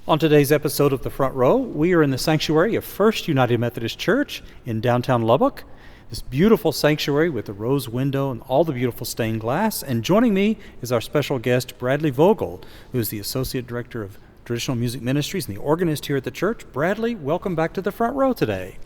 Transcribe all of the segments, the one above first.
On today's episode of The Front Row, we are in the sanctuary of First United Methodist Church in downtown Lubbock. This beautiful sanctuary with the rose window and all the beautiful stained glass. And joining me is our special guest, Bradley Vogel, who is the Associate Director of Traditional Music Ministries and the organist here at the church. Bradley, welcome back to The Front Row today.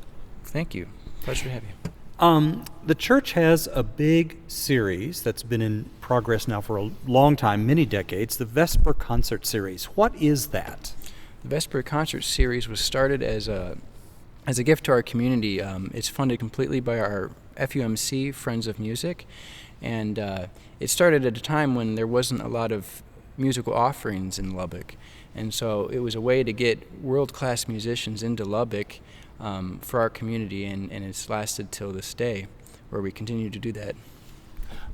Thank you. Pleasure to have you. The church has a big series that's been in progress now for a long time, many decades, the Vesper Concert Series. What is that? The Vesper Concert Series was started as a gift to our community. It's funded completely by our FUMC, Friends of Music, and it started at a time when there wasn't a lot of musical offerings in Lubbock, and so it was a way to get world-class musicians into Lubbock for our community, and it's lasted till this day, where we continue to do that.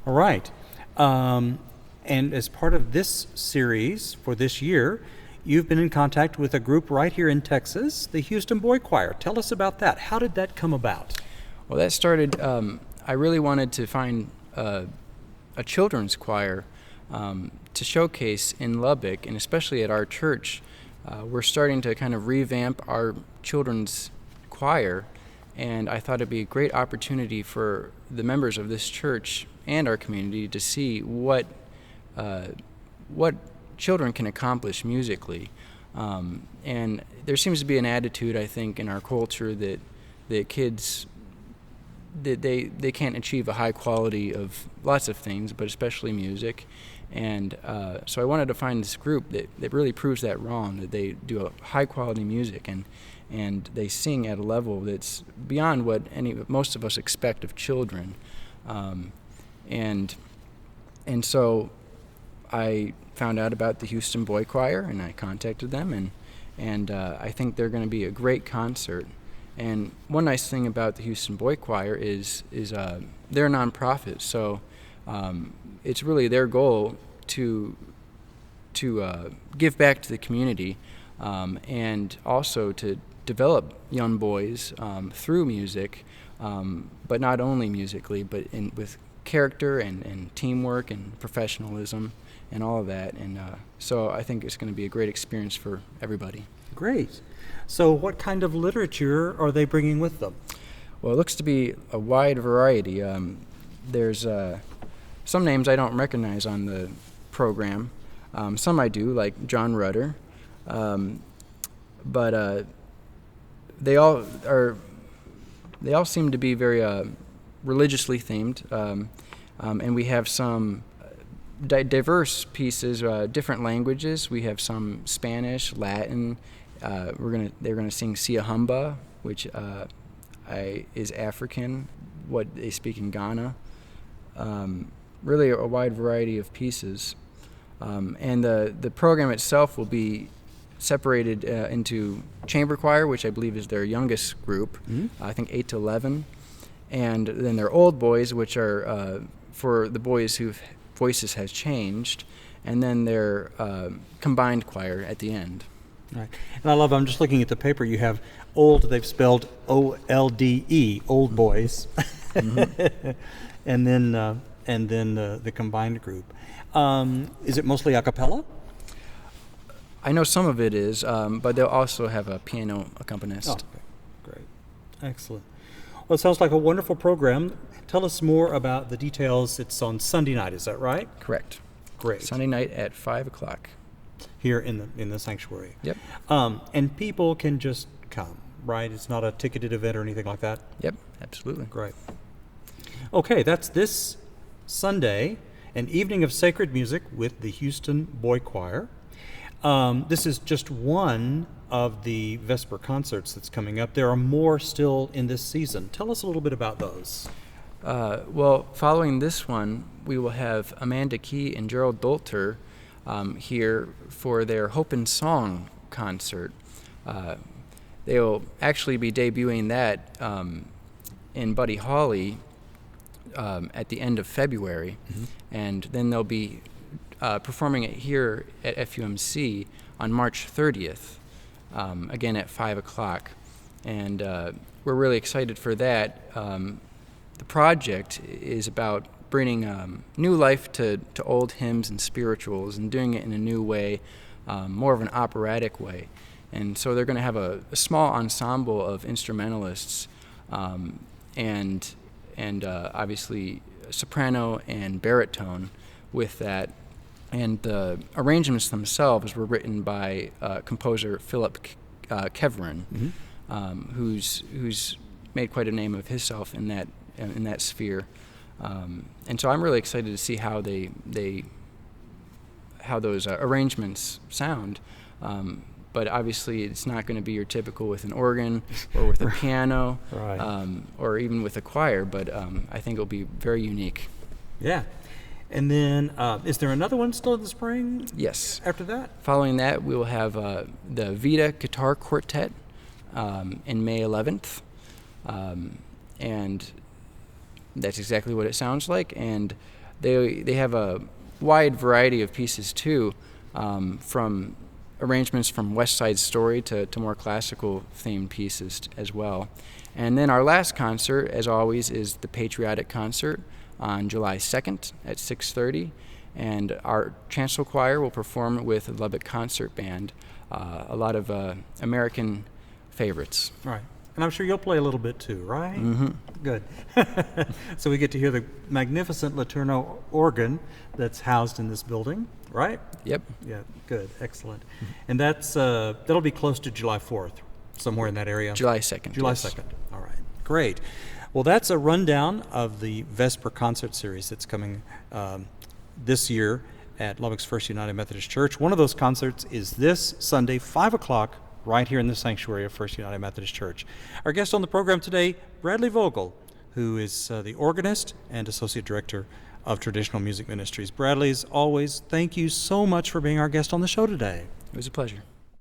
All right. And as part of this series for this year, you've been in contact with a group right here in Texas, the Houston Boychoir. Tell us about that. How did that come about? Well, that started, I really wanted to find a children's choir to showcase in Lubbock, and especially at our church. We're starting to kind of revamp our children's choir, and I thought it'd be a great opportunity for the members of this church and our community to see what children can accomplish musically. And there seems to be an attitude, I think, in our culture that kids, that they can't achieve a high quality of lots of things, but especially music. And so I wanted to find this group that really proves that wrong, that they do a high quality music and they sing at a level that's beyond what most of us expect of children. And so I found out about the Houston Boychoir, and I contacted them, and I think they're going to be a great concert. And one nice thing about the Houston Boychoir is they're a nonprofit, so it's really their goal to give back to the community, and also to develop young boys through music, but not only musically, but with character and teamwork and professionalism and all of that. And so I think it's going to be a great experience for everybody. Great. So what kind of literature are they bringing with them? Well, it looks to be a wide variety. There's some names I don't recognize on the program. Some I do, like John Rutter. But they all seem to be very religiously themed. And we have some diverse pieces, different languages. We have some Spanish, Latin. They're gonna sing Sia Humba, which is African, what they speak in Ghana. Really a wide variety of pieces. And the program itself will be separated into chamber choir, which I believe is their youngest group, I think 8 to 11. And then their old boys, which are for the boys whose voices has changed, and then their combined choir at the end. Right. And I'm just looking at the paper, you have old, they've spelled O-L-D-E, old boys, mm-hmm. and then the combined group. Is it mostly a cappella? I know some of it is, but they'll also have a piano accompanist. Oh, okay. Great. Excellent. Well, it sounds like a wonderful program. Tell us more about the details. It's on Sunday night, is that right? Correct. Great. Sunday night at 5 o'clock. Here in the sanctuary. Yep. And people can just come, right? It's not a ticketed event or anything like that? Yep, absolutely. Great. Okay, that's this Sunday, an evening of sacred music with the Houston Boychoir. This is just one of the Vesper concerts that's coming up. There are more still in this season. Tell us a little bit about those. Well, following this one, we will have Amanda Key and Gerald Dolter here for their Hope and Song concert. They will actually be debuting that in Buddy Holly at the end of February, mm-hmm. and then they'll be performing it here at FUMC on March 30th, again at 5 o'clock. And we're really excited for that. The project is about bringing new life to old hymns and spirituals and doing it in a new way, more of an operatic way. And so they're going to have a small ensemble of instrumentalists, and obviously soprano and baritone with that. And the arrangements themselves were written by composer Philip Keverin, who's made quite a name of himself in that sphere. And so I'm really excited to see how how those arrangements sound. But obviously, it's not going to be your typical with an organ or with a piano, Right. Or even with a choir. But I think it'll be very unique. Yeah. And then, is there another one still in the spring? Yes. After that? Following that, we will have the Vita Guitar Quartet in May 11th. And that's exactly what it sounds like. And they have a wide variety of pieces, too, from arrangements from West Side Story to more classical themed pieces as well. And then our last concert, as always, is the Patriotic Concert on July 2nd at 6:30. And our chancel choir will perform with the Lubbock Concert Band, a lot of American favorites. Right. And I'm sure you'll play a little bit too, right? Mm-hmm. Good. So we get to hear the magnificent Laterno organ that's housed in this building, right? Yep. Yeah, good, excellent. And that'll be close to July 4th, somewhere in that area? July 2nd. July yes. 2nd. All right, great. Well, that's a rundown of the Vesper concert series that's coming this year at Lubbock's First United Methodist Church. One of those concerts is this Sunday, 5 o'clock, right here in the sanctuary of First United Methodist Church. Our guest on the program today, Bradley Vogel, who is the organist and associate director of Traditional Music Ministries. Bradley, as always, thank you so much for being our guest on the show today. It was a pleasure.